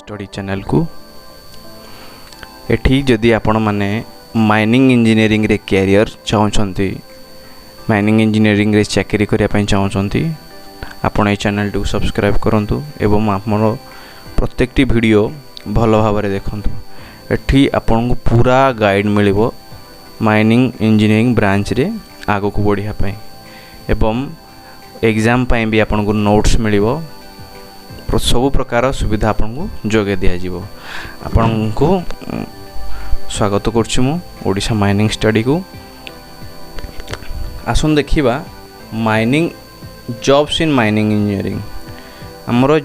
Study channel को एठी जदि आपण माने माइनिंग इंजीनियरिंग रे कैरियर चाहउछंती माइनिंग इंजीनियरिंग रे चाकरी करिया पई चाहउछंती आपण ए चैनल को सब्सक्राइब करंतु एवं आपन प्रत्येकटी वीडियो भलो भाव रे देखंतु। एठी आपण को पूरा गाइड मिलिबो माइनिंग इंजीनियरिंग ब्रांच रे आगो को बढ़िया पई एवं एग्जाम पई भी आपण को नोट्स मिलिबो सब प्रकार सुविधा आपन को जोगे दिया जीवो। आपन को स्वागत करछि मु ओडिशा माइनिंग स्टडी को। आसन देखिबा mining jobs in mining engineering. हमरो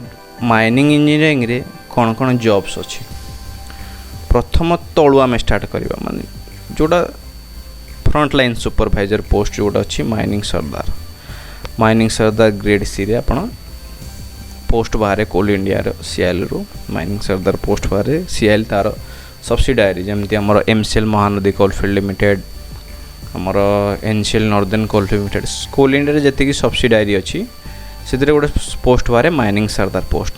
माइनिंग इंजीनियरिंग रे कोन कोन जॉब्स अछि। प्रथम तळु आमे स्टार्ट करबा माने जोडा फ्रंट लाइन सुपरवाइजर पोस्ट जोडा अछि माइनिंग सरदार ग्रेड सी रे आपण पोस्ट बाहर कोल इंडिया सीएल रो माइनिंग सरदार पोस्ट बाहर सीएल तार सब्सिडायरी जमती हमर एमसीएल महानदी कोलफील्ड लिमिटेड हमर NCL northern coalfield limited coal India जति की सब्सिडायरी अछि सेतरे गोटे पोस्ट बाहर माइनिंग सरदार post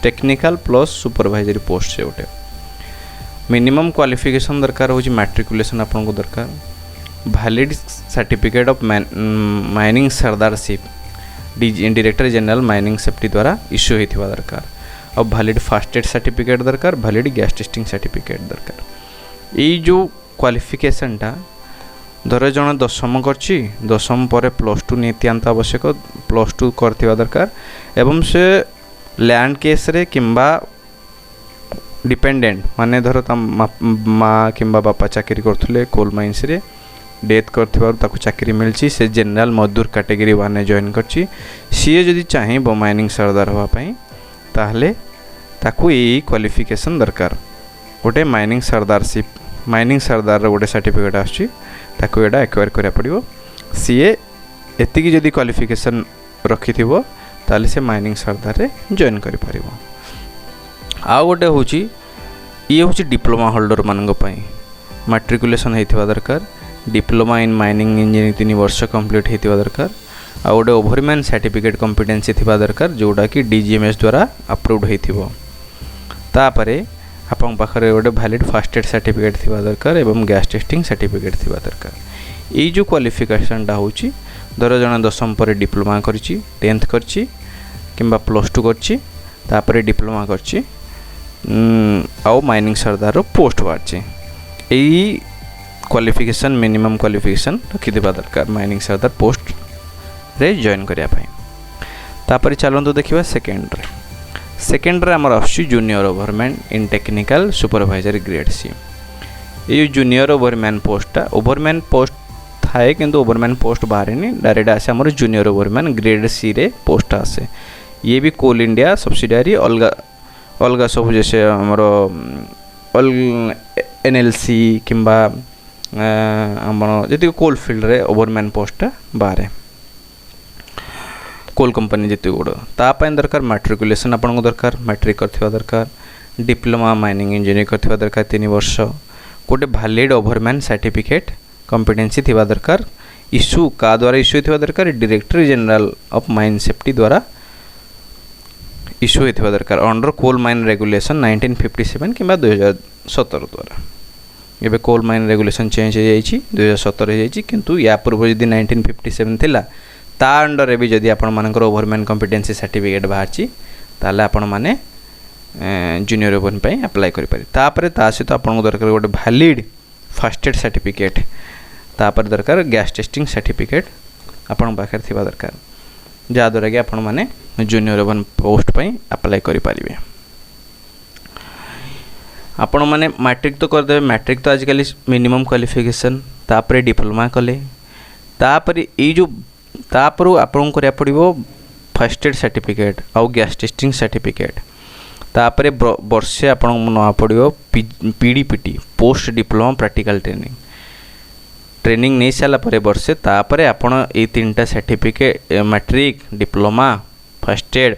technical plus supervisory post से गोटे मिनिमम क्वालिफिकेशन दरकार होची मैट्रिकुलेशन आपन को दरकार वैलिड सर्टिफिकेट ऑफ माइनिंग सरदारशिप डायरेक्टर जनरल माइनिंग सेफ्टी द्वारा इश्यू होइथिबा दरकार और वैलिड फास्ट एड सर्टिफिकेट दरकार वैलिड गैस टेस्टिंग सर्टिफिकेट दरकार। ये जो क्वालिफिकेशन टा धर जन दशम करछि दशम पर +2 नित्यांत आवश्यक +2 करथिबा दरकार एवं से लैंड केस रे किंबा डिपेंडेंट माने धर माँ किंबा बापा चाकरी करथुले कोल माइंस रे डेथ करथिबार ताकु चाकरी मिलछि से जनरल मजदूर कैटेगरी 1 ने जॉइन करछि सीए जदि चाहिबो माइनिंग सरदार होवा पई ताहले ताकु ए क्वालिफिकेशन दरकार गोटे माइनिंग सरदार गोटे सर्टिफिकेट आछि ताकु एडा एक्वायर करिया पड़िबो सीए एतिकी जदि क्वालिफिकेशन रखिथिबो ताले से माइनिंग सरदार रे जॉइन करि परिबो। आ गोटे होछि ये होछि डिप्लोमा होल्डर मानन पई मैट्रिकुलेशन हेथिबा दरकार डिप्लोमा इन माइनिंग इंजीनियरिंग 3 वर्ष कंप्लीट हेतिबा दरकार आ गोटे ओवरमैन सर्टिफिकेट कॉम्पिटेंसी थिबा दरकार जोडा कि डीजीएमएस द्वारा अप्रूव्ड हेतिबो। तापरे आपन पाखरे गोटे वैलिड फास्ट एड सर्टिफिकेट थिबा दरकार एवं गैस टेस्टिंग सर्टिफिकेट थिबा दरकार। ए जो क्वालिफिकेशन टा होची धर जण दशम पर डिप्लोमा करची 10th करची किंबा +2 करची तापरे डिप्लोमा करची आ माइनिंग सरदार रो पोस्ट बारची एई क्वालिफिकेशन मिनिमम क्वालिफिकेशन रखि देबा दरकार माइनिंग सरदार पोस्ट रे जॉइन करिया पई। तापर चलंतु देखिबा सेकेंड रे हमर आछि junior overman in technical supervisor grade C. ये जूनियर ओवरमैन पोस्ट थाए किंतु ओवरमैन पोस्ट बाहर नहीं डायरेक्ट आसे हमर जूनियर ओवरमैन ग्रेड सी रे पोस्ट आसे। ये भी कोल इंडिया सब्सिडायरी अलगा सब जैसे हमर एनएलसी किंबा हमर जति कोल फील्ड रे ओवरमैन पोस्ट बाहर कोल कंपनी जति गोड़ ता पय दरकार मैट्रिकुलेशन आपन को दरकार मैट्रिक करथिबा दरकार डिप्लोमा माइनिंग इंजीनियरिंग करथिबा दरकार 3 वर्ष गोटे वैलिड ओवरमैन सर्टिफिकेट कॉम्पिटेंसी थिबा दरकार इश्यू का द्वारा इश्यू थिबा दरकार director general of mine safety द्वारा इश्यू होइथिबा दरकार अंडर कोल माइन रेगुलेशन 1957 किंबा 2017 द्वारा। एबे कोल माइन रेगुलेशन चेंज हो जाइछि 2017 हो जाइछि किंतु या पूर्व जदि 1957 थिला ता अंडर भी जदि आपण मानकर ओवरमैन कॉम्पिटेंसी सर्टिफिकेट बाहरछि ताले आपण माने जूनियर ओवरमैन पई अप्लाई करि पारि। तापरे ता सहित आपण को दरकार गोटे वैलिड फास्ट एड सर्टिफिकेट तापर दरकार गैस टेस्टिंग सर्टिफिकेट आपण पाखर थिबा दरकार जा द्वारा कि आपण माने जूनियर ओवरमैन पोस्ट पई अप्लाई करि पारिबे। आपण माने मैट्रिक तो कर देबे मैट्रिक तो आजकल मिनिमम क्वालिफिकेशन तापरे डिप्लोमा कले तापरे ए जो तापर आपन करिया पड़िबो फर्स्ट एड सर्टिफिकेट आउ गैस टेस्टिंग सर्टिफिकेट तापरे वर्षे आपन नवा पड़िबो PDPT post diploma practical training नहीं साला परे वर्षे तापरे आपन ए 3टा certificate matric diploma first aid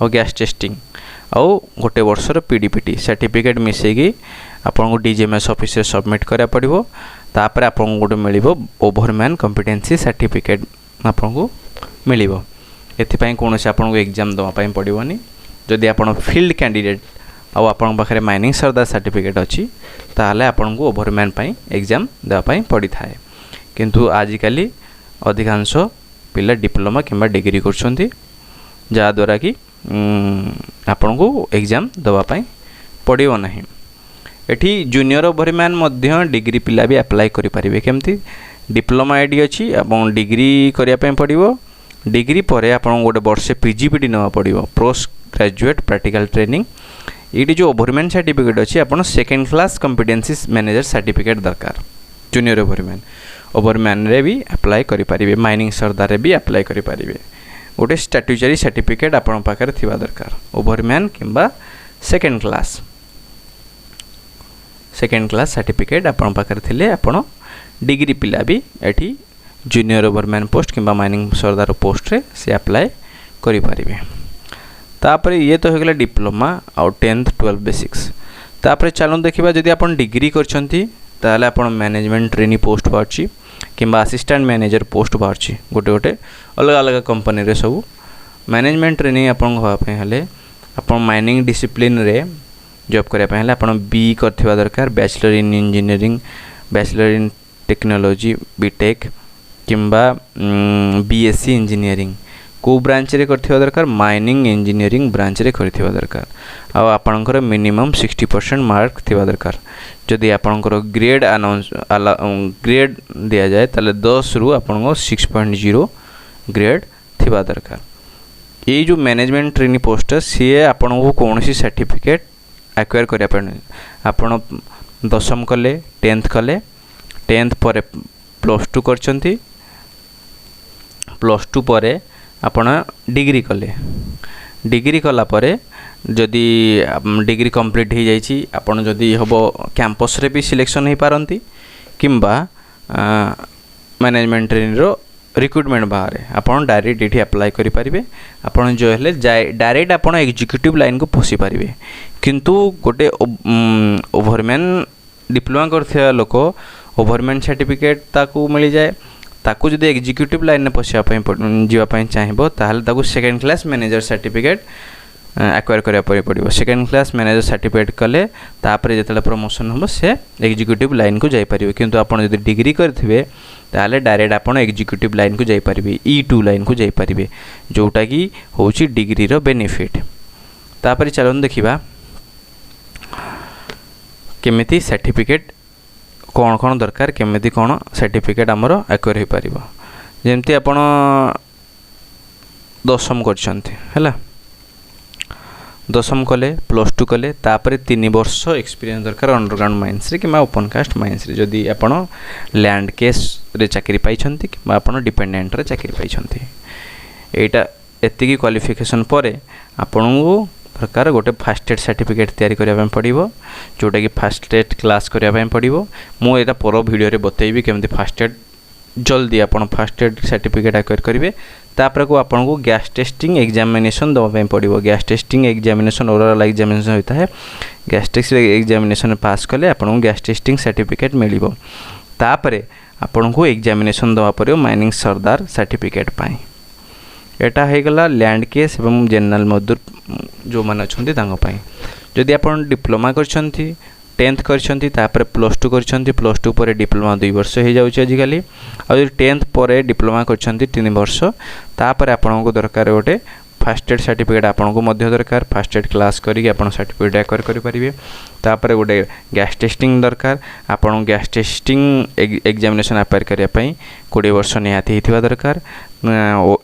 और गैस टेस्टिंग आउ गोटे वर्षर पीडीपीटी सर्टिफिकेट मिसेगी आपन को डीजीएमएस ऑफिस रे सबमिट करा पड़िबो तापरे आपन गोटे मिलिबो ओवरमैन कॉम्पिटेंसी सर्टिफिकेट आपन को मिलिबो। एथि पई कोनोसे आपन को एग्जाम दवा पई पड़िबोनी जदि आपन फील्ड कैंडिडेट आउ आपन पाखरे माइनिंग सरदार सर्टिफिकेट अछि ताहले आपन को ओवरमैन पई एग्जाम देवा पई पड़ी थाए किंतु आजिकाली अधिकांश पिला डिप्लोमा किंबा डिग्री करछंती जा द्वारा कि आपन को एग्जाम देवा पई पड़ियो नाही। एठी जूनियर ओवरमैन मध्य डिग्री पिला भी अप्लाई करि परिबे केमती डिप्लोमा आईडी अछि एवं डिग्री करिया पई पड़िबो डिग्री परे आपन गोटे वर्षे पीजीपीटी नवा पड़िबो पोस्ट ग्रेजुएट प्रैक्टिकल ट्रेनिंग ये जो ओवरमैन सर्टिफिकेट अच्छी आपन second class competency manager certificate दरकार जूनियर ओवरमैन रे भी अप्लाई करि परिबे माइनिंग सरदार रे भी अप्लाई करि परिबे गोटे स्टैट्यूटरी सर्टिफिकेट आपन पाखरे थिबा दरकार ओवरमैन किंबा सेकेंड क्लास सर्टिफिकेट आपन पाखरे थिले आपन डिग्री पिला भी एठी जूनियर ओवरमैन पोस्ट किंबा माइनिंग सरदार पोस्ट रे से अप्लाई करि परिबे। तापर ये तो होगला डिप्लोमा और 10th 12 बेसिक्स तापर चलो देखिबा जदि आपन डिग्री करछंती ताले आपन मैनेजमेंट ट्रेनी पोस्ट बारछि किंबा असिस्टेंट मैनेजर पोस्ट बारछि गोटे गोटे अलग अलग कंपनी रे सब मैनेजमेंट ट्रेनी आपन होआ पे हले आपन माइनिंग डिसिप्लिन रे जॉब करिया पे हले आपन बी करथिबा दरकार bachelor in engineering bachelor in technology BTech किंबा बीएससी इंजीनियरिंग को ब्रांच रे करथिबा दरकार माइनिंग इंजीनियरिंग ब्रांच रे करथिबा दरकार आ आपनकर मिनिमम 60% मार्क थिबा दरकार जदि आपनकर ग्रेड अनाउंस ग्रेड दिया जाए ताले 10 रु आपनको 6.0 ग्रेड थिबा दरकार। ये जो मैनेजमेंट ट्रेनी पोस्ट सी आपनको कोनोसी सर्टिफिकेट एक्वायर करिया पड़े आपण 10th कले 10th कले 10th पर +2 करचंती +2 पर आपण डिग्री कले डिग्री कला परे जदि डिग्री कंप्लीट हो जाइछि आपण जदि हबो कैंपस रे भी सिलेक्शन हो पारंती किंबा मैनेजमेंट ट्रेनिंग रो रिक्रूटमेंट बाहर आपण डायरेक्ट एठी अप्लाई करि परिबे आपण जो हेले डायरेक्ट आपण एग्जीक्यूटिव लाइन को पोसी परिबे किंतु गोटे ओवरमैन डिप्लोमा करथिया लोक ओवरमैन सर्टिफिकेट ताकू मिल जाए ताकू जदि एग्जीक्यूटिव लाइन में पशिया जीवाई चाहिए ताहले ताकू second class manager certificate acquire करिया पड़ो सेकेंड क्लास मैनेजर सर्टिफिकेट कले तापर जिते प्रमोशन हम से एग्जीक्यूटिव लाइन को जापर किंतु आपड़ जब डिग्री करेंगे ताहले डायरेक्ट आपड़ एग्जीक्यूटिव लाइन को जापर E2 लाइन को जापर जोटा कि हूँ डिग्री रो बेनिफिट। तापर चलन देखा केमिति सर्टिफिकेट कौन कौन दरकार केमिति कौन सर्टिफिकेट आमर एक्वायर हो पार जमती आपण 10th करछंती हैला 10th कले +2 कले तापर 3 वर्ष एक्सपीरियंस दरकार अंडरग्राउंड माइंस रे किमा ओपन कास्ट माइंस रे जदि आपण लैंड केस रे चाकरी पाइछंती किमा आपण डिपेंडेंट रे चाकरी पाइछंती एटा एतिकी क्वालिफिकेशन परे आपणको प्रकार गोटे फास्ट एड सर्टिफिकेट तैयारी करबा पड़िबो जोटा कि फास्ट एड क्लास करबा पड़िबो मु एटा पर वीडियो रे बतैबी केमति फास्ट एड जल्दी आपन फास्ट एड सर्टिफिकेट एक्वायर करिवे तापर को आपन को गैस टेस्टिंग एग्जामिनेशन दवा पड़िबो gas testing examination oral examination होता है गैस टेस्टिंग एग्जामिनेशन पास कले आपन को गैस टेस्टिंग सर्टिफिकेट मिलिबो तापर आपन को एग्जामिनेशन दवा पड़िबो माइनिंग सरदार सर्टिफिकेट पाई एटा है गला लैंड केस एवं जनरल मजदूर जो मान अच्छे जदि आप डिप्लोमा करछंती 10th करछंती तापर +2 करछंती +2 पर डिप्लोमा 2 वर्ष हो जाउची आजिकली आ 10th पर डिप्लोमा करछंती 3 वर्ष तापर आपनको दरकार गोटे फास्ट एड सर्टिफिकेट आपनको मध्य दरकार फास्ट एड क्लास करी आपन सर्टिफिकेट एक्वायर करि परिबे तापर गोटे गैस टेस्टिंग दरकार आपन गैस टेस्टिंग एग्जामिनेशन अप्लाई करिया पई 20 वर्ष निहाती हिथिबा दरकार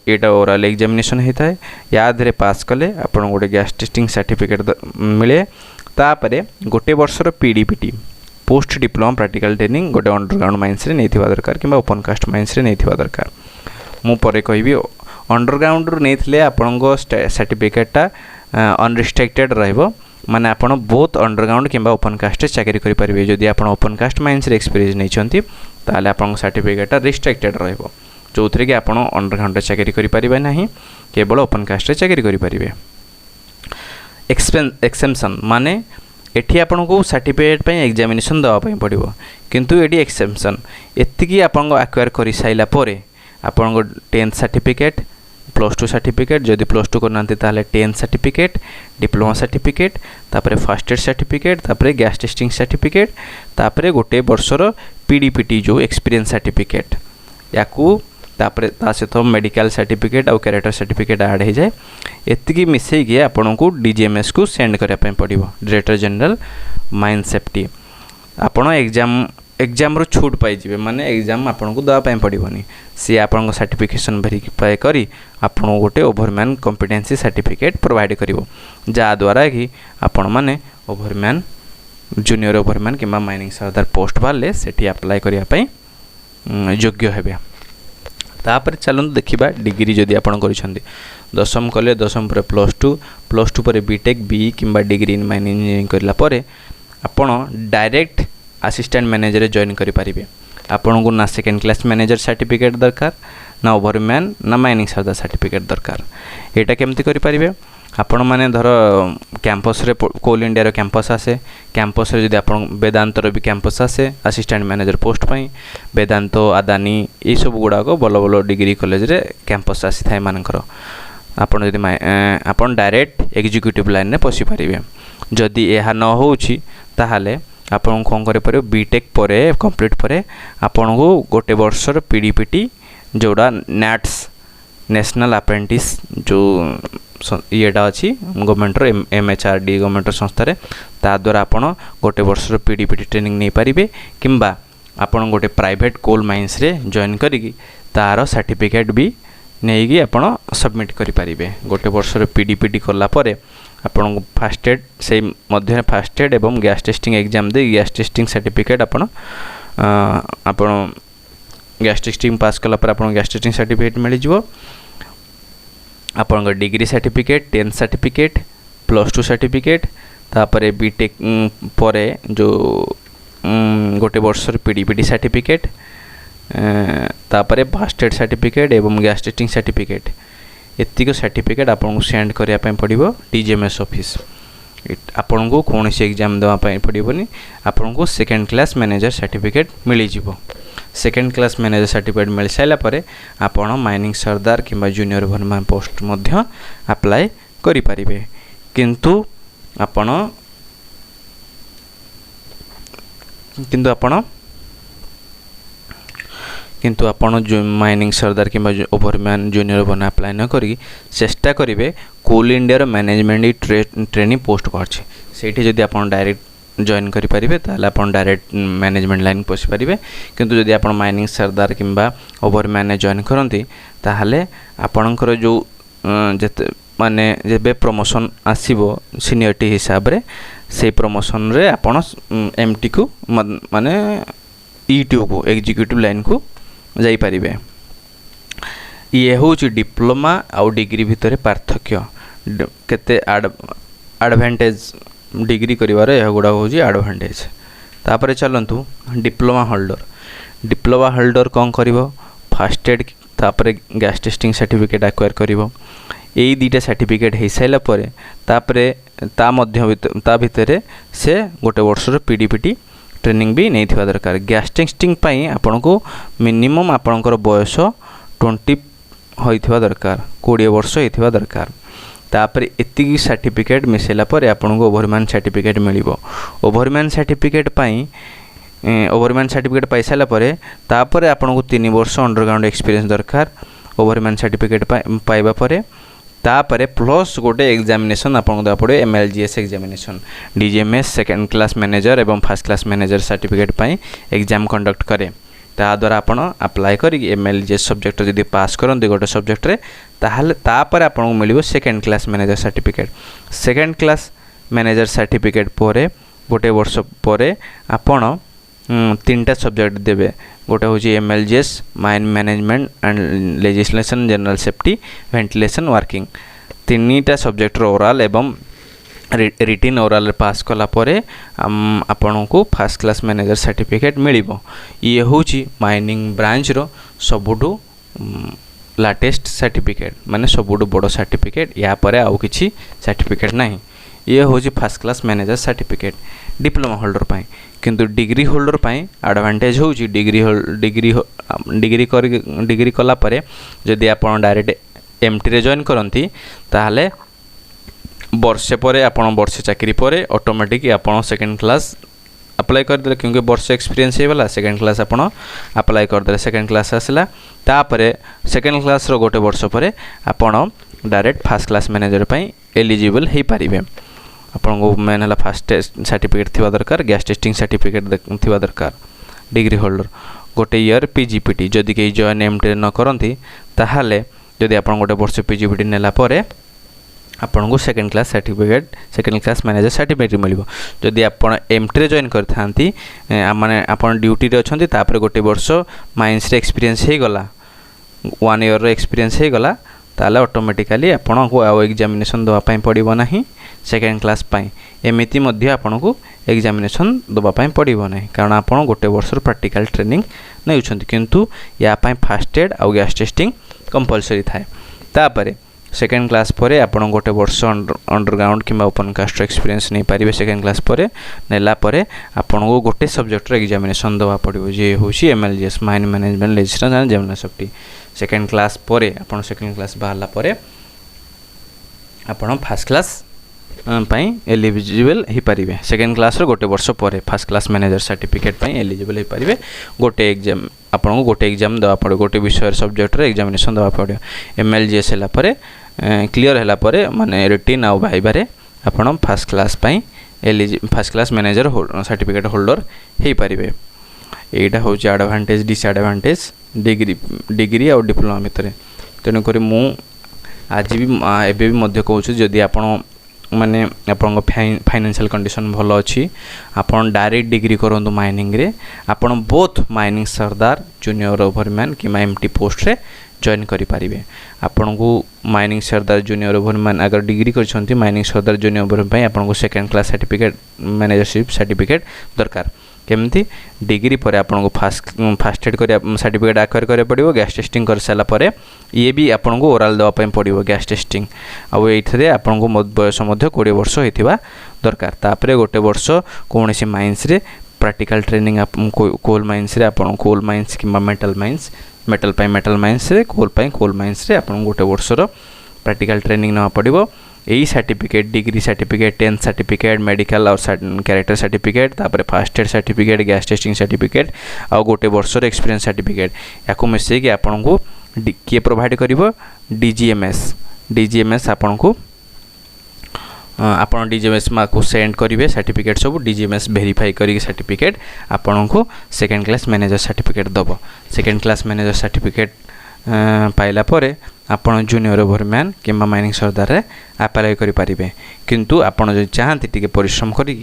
एटा ओरल एग्जामिनेशन होता है याद रे पास कले आपन गोटे गैस टेस्टिंग सर्टिफिकेट मिले तापर गोटे वर्षर PDPT post diploma practical training गोटे अंडरग्राउंड माइंस रे नैथिबा दरकार किंबा ओपन कास्ट माइंस रे नैथिबा दरकार मु परे कहबी अंडरग्राउंड रू नैथिले आपनको सर्टिफिकेटटा अनरिस्ट्रिक्टेड रहइबो माने आपण बहुत अंडरग्राउंड किंबा ओपन कास्ट रे चाकरी करि परिबे जदि आपण ओपन कास्ट माइंस रे एक्सपीरियंस नै छंती ताले आपण सर्टिफिकेटटा रिस्ट्रिक्टेड रहइबो जो थे कि आप अंडरग्राउंड चाकरी करें ना केवल ओपन कास्ट चाकरी करें। एक्सेप्शन माने एठी आपन को सर्टिफिकेट पे एग्जामिनेशन दवा पड़ो किंतु एटी एक्सेप्शन एतिकी आपन एक्वायर कर साइला परे आपन 10th सर्टिफिकेट +2 सर्टिफिकेट जदि +2 करना ताहले 10 सर्टिफिकेट डिप्लोमा सर्टिफिकेट तापर फर्स्ट एड सर्टिफिकेट तापर गैस टेस्टिंग सर्टिफिकेट तापर गोटे वर्षर पीडीपीटी जो एक्सपीरियंस सर्टिफिकेट याकू तापर ता सहित मेडिकल सर्टिफिकेट और कैरेक्टर सर्टिफिकेट ऐड हो जाए एतिकी मिसेकी आपन को डीजीएमएस को सेंड करने पड़ो डायरेक्टर जनरल माइन सेफ्टी आपन एग्जाम रो छूट पाइबे माने एग्जाम आपन को दवा पड़ोनी सी आपन सर्टिफिकेशन वेरीफाई करी आपन गोटे ओवरमैन कॉम्पिटेंसी सर्टिफिकेट प्रोवाइड करिवो जा द्वारा कि आपण माने ओवरमैन जूनियर ओवरमैन किंबा माइनिंग सरदार पोस्ट बाहरले सेठी अप्लाई करिया पई योग्य हेबे। तापर चलନ୍ତୁ देखिबा डिग्री जदि आपण करिसंदी दशम कले दशम पर +2 पर बीटेक बी किंबा डिग्री इन माइनिंग इंजीनियरिंग करला परे आपण डायरेक्ट असिस्टेंट मैनेजर जॉइन करि पारिबे आपण को ना सेकेंड क्लास मैनेजर सर्टिफिकेट दरकार ना ओवरमैन ना माइनिंग सरदार सर्टिफिकेट दरकार एटा केमती करि पारिबे आपण माने धर कैंपस रे कोल इंडिया रो कैंपस आसे कैंपस रे जदि आपण वेदांत रो भी कैंपस आसे असिस्टेंट मैनेजर पोस्ट पई वेदांत अदानी ए सब गुडा को बल्ल बल्ल डिग्री कॉलेज रे कैंपस आसी थाय मानकर आपण जदि आपण डायरेक्ट एग्जीक्यूटिव लाइन ने पसी पारिबे जदि एहा न होउची ताहाले आपण कोन करे परियो बीटेक परे कंप्लीट परे आपण को गोटे वर्षर पीडीपीटी जोड़ा नैट्स नेशनल अप्रेंटिस जो येटा अच्छी गवर्नमेंट एमएचआरडी गवर्नमेंट संस्था ता द्वारा आपण गोटे वर्षर पीडीपीटी ट्रेनिंग नहीं पारिबे किंबा आपण गोटे प्राइवेट कोल माइंस रे जॉइन करिकी तार सर्टिफिकेट भी नहीं आपण सबमिट करि पारिबे गोटे वर्षर पीडीपीटी करला परे आपण फास्ट एड से मध्य फास्ट एड एवं गैस टेस्टिंग एग्जाम दे गैस टेस्टिंग सर्टिफिकेट आपण गैस टेस्टिंग पास कला पर आपण गैस टेस्टिंग सर्टिफिकेट मिल जिवो आपण डिग्री सर्टिफिकेट 10 सर्टिफिकेट +2 सर्टिफिकेट तापर बीटेक परे जो गोटे वर्षर पीडीपीटी सर्टिफिकेट तापर फास्ट एड सर्टिफिकेट एवं गैस टेस्टिंग सर्टिफिकेट एतिक सर्टिफिकेट आपन सेंड करिया पय पड़िबो डीजीएमएस ऑफिस आपन को कौन से एग्जाम देवा पय पड़िबोनी आपन को सेकेंड क्लास मैनेजर सर्टिफिकेट मिली जिवो सेकेंड क्लास मैनेजर सर्टिफिकेट मिल साइला परे आपण माइनिंग सरदार किंबा जूनियर ओवरमैन पोस्ट मध्य अप्लाई करि पारिबे किंतु आपण जो माइनिंग सरदार किंबा ओवरमैन जूनियर ओवरमैन अप्लाई न करी चेष्टा करिवे कोल इंडिया रो मैनेजमेंट ट्रेनिंग पोस्ट करछि सेठी जदि आपण डायरेक्ट जॉइन करि पारिबे ताले आपण डायरेक्ट मैनेजमेंट लाइन पसि पारिबे किंतु जदि आपण माइनिंग सरदार किंबा ओवरमैन जॉइन करंती ताले आपणकर जो जते माने जेबे प्रमोशन आसीबो सीनियरिटी हिसाब रे से प्रमोशन रे आपण एमटी को माने ईटी को एग्जीक्यूटिव लाइन को जाई पारिबे ये होची डिप्लोमा आउ डिग्री भितर पार्थक्य केते एडवांटेज डिग्री करिवार यह गुड़ा हूँ एडवांटेज तापर चलतु डिप्लोमा होल्डर कौन कर फास्ट एड तापर गैस टेस्टिंग सर्टिफिकेट एक्वायर करिवो यही दुईटा सर्टिफिकेट हो सारा पर ता भितर से गोटे वर्षर पीडीपीटी ट्रेनिंग भी नहीं थिबा दरकार गैस टेस्टिंग पाई आपन को मिनिमम आपनकर बयस 20 होइथिबा दरकार 20 वर्ष होइथिबा दरकार तापर एतिकी सर्टिफिकेट मिसेला पर आपन को ओवरमैन सर्टिफिकेट मिलिबो ओवरमैन सर्टिफिकेट पाई साला पर तापर आपन को 3 वर्ष अंडरग्राउंड एक्सपीरियंस दरकार ओवरमैन सर्टिफिकेट पाइबा पर तापर प्लस गोटे एग्जामिनेशन आपन को पड़े MLGS examination DGMS second class manager एवं फर्स्ट क्लास मैनेजर सर्टिफिकेट पाई एग्जाम कंडक्ट करे ता द्वारा आपन अप्लाई करी एमएलजीएस सब्जेक्ट जदि पास करते गोटे सब्जेक्ट रे ताहले तापर आपन को मिलिबो second class manager certificate second class manager certificate पर गोटे वर्ष पर आपन 3टा सब्जेक्ट देबे गोटे हूँ MLGS mine management and legislation general safety ventilation working 3टा सब्जेक्ट ओराल एवं रिटिन ओराल पास कला परे आपन को फर्स्ट क्लास मैनेजर सर्टिफिकेट मिलिबो ये हूँ माइनिंग ब्रांच रो सबुठू लाटेस्ट सर्टिफिकेट माने सबुठू बड़ सर्टिफिकेट या परे आउ किछि सर्टिफिकेट नहीं ये हूँ first class manager certificate diploma holder पाई किंतु डिग्री होल्डर पाई एडवांटेज होउची डिग्री कला परे जदि आपण डायरेक्ट एमटी रे जॉइन करती ताहले वर्षे पर आपण वर्षे चाकरी पर ऑटोमेटिक आपण सेकेंड क्लास अप्लाई करदे क्योंकि वर्ष एक्सपीरियंस होगा सेकेंड क्लास आपण अप्लाई करदे सेकेंड क्लास आसला तापर सेकेंड क्लास रो गोटे वर्ष पर आपण डायरेक्ट फर्स्ट क्लास मैनेजर पई एलिजिबल हो पारे आपन को मेन है फास्ट सर्टिफिकेट थिबा दरकार गैस टेस्टिंग सर्टिफिकेट थिबा दरकार डिग्री होल्डर गोटे ईयर पीजीपीटी जदि कहीं जॉइन एमटी न करती ताहले जदि आपन गोटे वर्ष पीजीपीटी नेला परे आपन को second class certificate second class manager certificate मिलिबो जदि आपन एमटी रे जॉइन करथांती माने आपन ड्यूटी रे अछंती तापर गोटे वर्ष माइंस रे एक्सपीरियंस हे गला 1 ईयर रो एक्सपीरियंस हे गला ताले ऑटोमेटिकली आपन को आउ एग्जामिनेशन दवा पई पड़िबो नाही सेकेंड क्लास पई एमिति मध्ये आपन को एग्जामिनेशन दवा पई पड़िबो नाही कारण आपन गोटे वर्ष प्रैक्टिकल ट्रेनिंग नै उछंती किंतु या पई फास्ट एड आ गैस टेस्टिंग कंपलसरी थाए तापर सेकेंड क्लास पर आपन गोटे वर्ष अंडरग्राउंड किंबा ओपन कास्ट एक्सपीरियंस नहीं पारिबे सेकेंड क्लास पर नेला परे आपन को गोटे सब्जेक्ट रे एग्जामिनेशन दवा पड़िबो जे होची MLGS mine management legislation and journalist second class पर आपन सेकेंड क्लास बाहरला परे आपन फर्स्ट क्लास पई एलिजिबल हो पारिबे सेकेंड क्लास रो गोटे वर्ष पर फर्स्ट क्लास मैनेजर सर्टिफिकेट पई एलिजिबल हो पारिबे गोटे एग्जाम आपन को गोटे एग्जाम दवा पड़ो गोटे विषय सब्जेक्ट रे एग्जामिनेशन दवा पड़ो एमएलजीएस हला परे क्लियर हला परे माने रिटन आ भाइबारे आपन फर्स्ट क्लास पई first class manager certificate holder हो पारिबे एटा होची एडवांटेज डिसएडवांटेज डिग्री और डिप्लोमा भितर तेणुक मु आज भी एबे भी मध्य कहूँ जदि आपन माने आपन फाइनेंशियल कंडीशन भल अच्छी आपन डायरेक्ट डिग्री करंतु माइनिंग रे आपन बोथ माइनिंग सरदार जूनियर ओवरमैन कि एमटी पोस्ट रे जॉइन करि पारिबे आपन को माइनिंग सरदार जूनियर ओवरमैन अगर डिग्री करछंती माइनिंग सरदार जूनियर ओवरमैन पई आपन को सेकेंड क्लास सर्टिफिकेट मैनेजरशिप सर्टिफिकेट दरकार केमती डिग्री पर आपन को फास्ट एड कर सर्टिफिकेट एक्वायर करे पड़िबो गैस टेस्टिंग कर साला परे ये भी आपन को ओरल दवा पई पड़िबो गैस टेस्टिंग आ एथरे आपन को बयस मध्य 20 वर्ष होइथिबा दरकार तापरे गोटे वर्ष कोनोसी माइंस रे प्रैक्टिकल ट्रेनिंग कोल माइंस रे आपन कोल माइंस कि मेटल माइंस मेटल पई मेटल माइंस रे कोल माइंस रे आपन गोटे वर्ष रो प्रैक्टिकल ट्रेनिंग न पड़िबो यही certificate degree certificate 10th certificate medical और कैरेक्टर सर्टिफिकेट तापर first aid certificate gas testing certificate आ गोटे वर्ष एक्सपीरियंस सर्टिफिकेट याको मिसई कि आपन को किए प्रोवाइड करिवो डीजीएमएस आपन को आपन डीजीएमएस मा को सेंड करिवे सर्टिफिकेट सब डीजीएमएस वेरीफाई करी सर्टिफिकेट आपन को सेकेंड क्लास मैनेजर सर्टिफिकेट दबो सेकेंड क्लास मैनेजर सर्टिफिकेट पाइला परे आपन जूनियर ओवरमैन किंबा माइनिंग सरदार रे अप्लाई करि पारिबे किंतु आपन जो चाहती टिके परिश्रम करी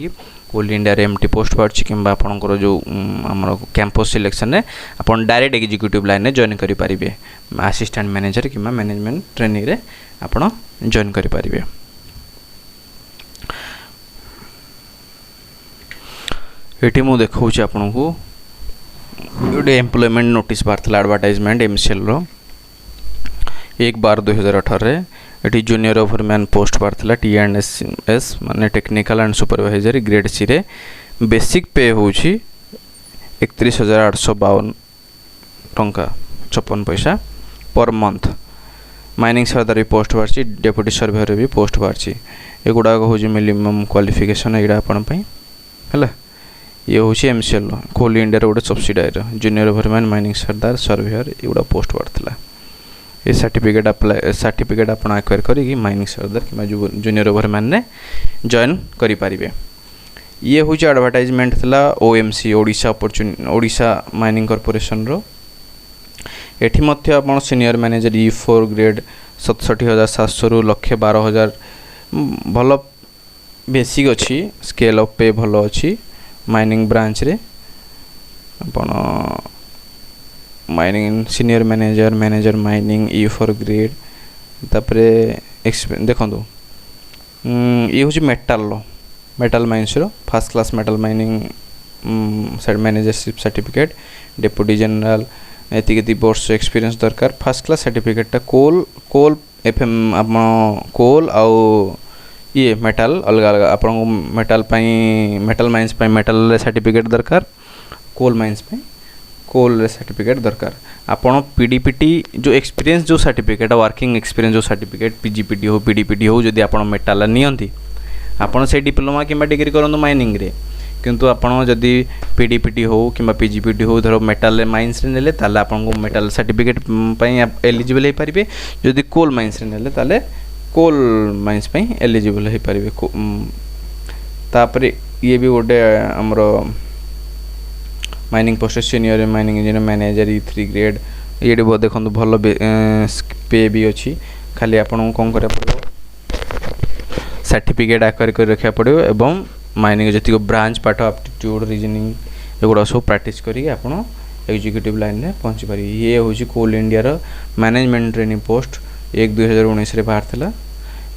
कोल इंडिया रे एमटी पोस्ट पार्छ किंबा आपनकर जो हमर कैंपस सिलेक्शन रे आपन डायरेक्ट एग्जीक्यूटिव लाइन रे जॉइन करि पारिबे असिस्टेंट मैनेजर किंबा मैनेजमेंट ट्रेनिंग रे आपन जॉइन करि पारिबे एटी मु देखौछि आपन को गोटे एम्प्लॉयमेंट नोटिस बाहर एडवर्टाइजमेंट एमसीएल रो 1/12/2018 ये जूनियर ओवरमैन पोस्ट बाहर टी&एस माने technical and supervisor grade C रे बेसिक पे होची 31,852 टंका 56 पैसा पर मंथ माइनिंग सरदार भी पोस्ट बाहर डेप्यूटी सर्वेयर भी पोस्ट बाहर एगुड़ा हूँ मिनिमम क्वालिफिकेशन एटा आपण पई हला ये हूँ एमसीएल कोल इंडिया गोटे सब्सिडारी जूनियर ओवरमैन माइनिंग सरदार सर्वेयर एगुड़ा पोस्ट बाहर ये सर्टिफिकेट सर्टिफिकेट आप एक्वायर करी माइनिंग सरदार कि जूनियर ओवरमैन ने जॉइन करि पारिबे ये हूँ एडवर्टाइजमेंट थिला ओएमसी ओडिशा माइनिंग कॉर्पोरेशन रो एठी मध्य आपण सीनियर मैनेजर E4 ग्रेड 67,700 रु 1,12,000 भल बेसिक अच्छी स्केल ऑफ पे भल अच्छी माइनिंग ब्रांच रे आपण mining senior manager mining E4 grade तापरे देखो ये हूँ मेटल माइंस रो first class metal mining managership certificate deputy general एति वर्ष एक्सपीरियंस दरकार first class certificate coal FM आप कोल आउ ये मेटल अलग अलग आप मेटल माइंस मेटल सर्टिफिकेट दरकार कोल माइंस कोल सर्टिफिकेट दरकार आपण पीडीपीटी जो एक्सपीरियंस जो सर्टिफिकेट वर्किंग एक्सपीरियंस जो सर्टिफिकेट पीजीपीटी हो पीडीपीटी हो जदि आपण मेटाल नियंती आपण से डिप्लोमा किंबा डिग्री करंतु माइनिंग रे किंतु आपण जदि पीडीपीटी हो किंबा पीजीपीटी हो धर मेटाल माइंस रे नेले ताले आपण को मेटाल सर्टिफिकेट पई एलिजिबल हे परिबे जदि कोल माइंस रे नेले ताले कोल माइंस पई एलिजिबल हे परिबे तापरे ये भी गोटे हमरो mining post senior mining engineer manager E3 grade ये बहुत देखो भल पे भी अच्छी खाली आपन कौन करा पड़ो सर्टिफिकेट एक्वायर कर रखा पड़ो एवं माइनिंग जति ब्रांच पार्ट एप्टीट्यूड रीजनिंग एगुड़ा सब प्रैक्टिस करी आपन एग्जीक्यूटिव लाइन में पहुँची पारि ये हूँ कोल इंडिया रो मैनेजमेंट ट्रेनिंग पोस्ट 1/2019 रे बाहर थिला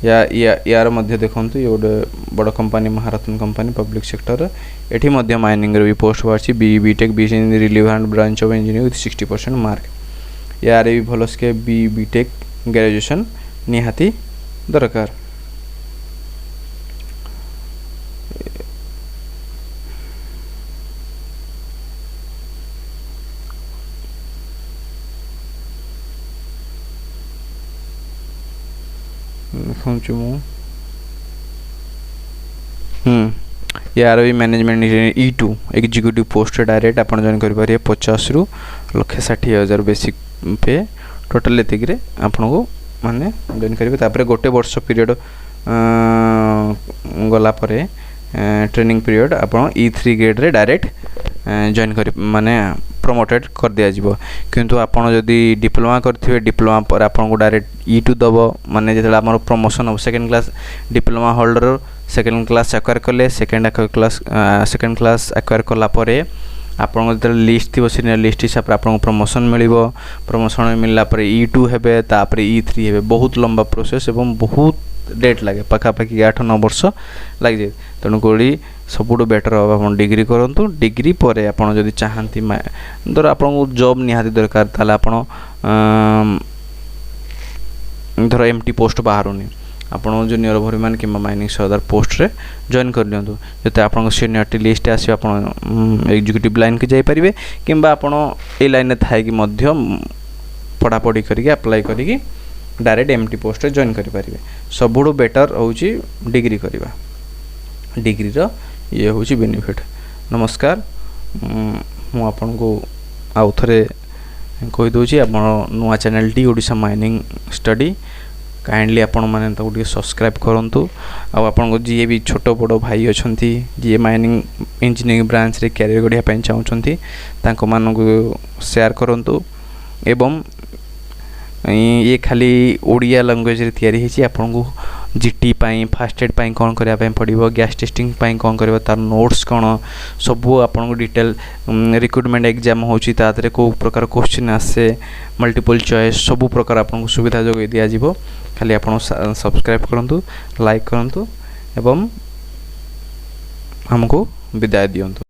यार मध्य देखंतु ये गोटे बड़ company Maharatna company public sector एठी मध्य माइनिंग रे भी पोस्ट बारछि BTech BSc in relevant branch of engineering with 60% mark यार भी भलस के बीटेक ग्रेजुएशन निहाती दरकार यार भी management E2 executive post direct आप जॉइन करें 50 रु 1,60,000 बेसिक पे टोटाल एतिक आपन को माने जॉइन करेंगे गोटे वर्ष पीरियड गला परे ट्रेनिंग पीरियड आपन E3 ग्रेड रे डायरेक्ट जॉइन कर माने प्रमोटेड कर दिया जिवो किंतु आपन जदि डिप्लोमा करथिबे डिप्लोमा पर आपन को डायरेक्ट E2 दबो माने जेतला हमर प्रमोशन हो second class diploma holder second class acquire कले सेकंड क्लास एक्वायर कला परे आपन को लिस्ट थी सीनियर लिस्ट हिसाब से आपन प्रमोशन मिलिबो प्रमोशन मिलला परे E2 हेबे तापरे E3 हेबे बहुत लंबा प्रोसेस एवं बहुत डेट लगे पाखापाखि 8-9 वर्ष लग जाए तेणुक सबुठ बेटर हम आप डिग्री करूँ डिग्री पर आपड़ जदि चाहती धर आपको जॉब निहाती दरकार ताले आपड़ धर एमटी पोस्ट बाहरुनी आपन जूनियर भरीमान कि माइनिंग सरदार पोस्ट रे जॉइन कर लियंतु जते आपन सीनियरिटी लिस्ट आसी आपन एग्जीक्यूटिव लाइन के जाई परिबे किंबा आपन ए लाइन रे थाई कि मध्य पढ़ा पढ़ी करके अप्लाई करके डायरेक्ट एमटी पोस्ट रे जॉइन करि परिबे सबुठु बेटर होउची डिग्री करबा डिग्री रो ये होउची बेनिफिट नमस्कार मु आपन को आउ थरे कहि दोची आपन नुवा channel T Odisha mining study kindly आपण माने तो सब्सक्राइब करंतु आ आपण को जी भी छोट बड़ भाई अछंती जी माइनिंग इंजीनियरिंग ब्रांच रे कैरियर गढ़िया पई चाहउछंती तांको मान को शेयर करंतु एवं ये खाली ओडिया लैंग्वेज रे तयारी हेची आपण को जीटी पाई फास्ट एड पाई कोन करिया पई पड़िबो गैस टेस्टिंग पाई कोन करबो तार नोट्स कोन सब आपण को डिटेल रिक्रूटमेंट एग्जाम होची तातरे को प्रकार क्वेश्चन आसे मल्टीपल चॉइस सब प्रकार आपण को सुविधा जोगे दिया जिवो खाली आपण सब्सक्राइब करंतु लाइक करंतु एवं हमको विदाय दियंतु।